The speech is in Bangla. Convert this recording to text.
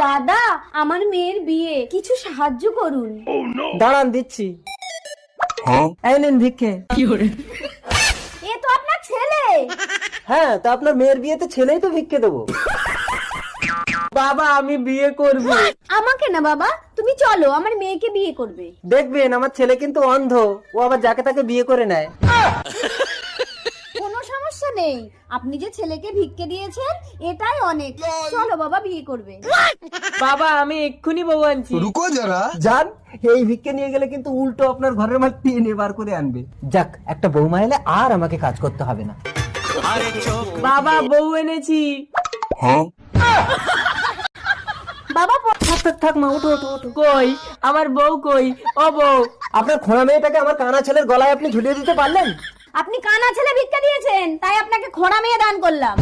দাদা, আমার মেয়ের বিয়ে, কিছু সাহায্য করুন। দাঁড়ান দিচ্ছি। এই নিন ভিক্ষে। এ তো আপনার ছেলে। হ্যাঁ, তা আপনার মেয়ের বিয়েতে ছেলেই তো ভিক্ষে দেবো। বাবা, আমি বিয়ে করব। আমাকে না বাবা, তুমি চলো, আমার মেয়েকে বিয়ে করবে। দেখবেন আমার ছেলে কিন্তু অন্ধ, ও আবার যাকে তাকে বিয়ে করে নেয়। কোনো সমস্যা নেই, আপনি যে ছেলেকে ভিক্ষে দিয়েছেন এটাই অনেক। চলো বাবা, বিয়ে করবে। বাবা, আমি এক্ষুনি বউ আনছি। रुको जरा। যান, এই ভিক্ষে নিয়ে গেলে কিন্তু উল্টো আপনার ঘরের মাল টেনে বার করে আনবে। যাক, একটা বৌমা এলে আর আমাকে কাজ করতে হবে না। বাবা, বউ এনেছি। বাবা থাক থাক থাক মা, ওঠো ওঠো ওঠো। কই আমার বউ, কই ও বউ? আপনার খোঁড়া মেয়েটাকে আমার কানা ছেলের গলায় আপনি ঝুলিয়ে দিতে পারলেন? আপনি কানা ছেলে ভিক্ষা দিয়েছেন, তাই আপনাকে খোঁড়া মেয়ে দান করলাম।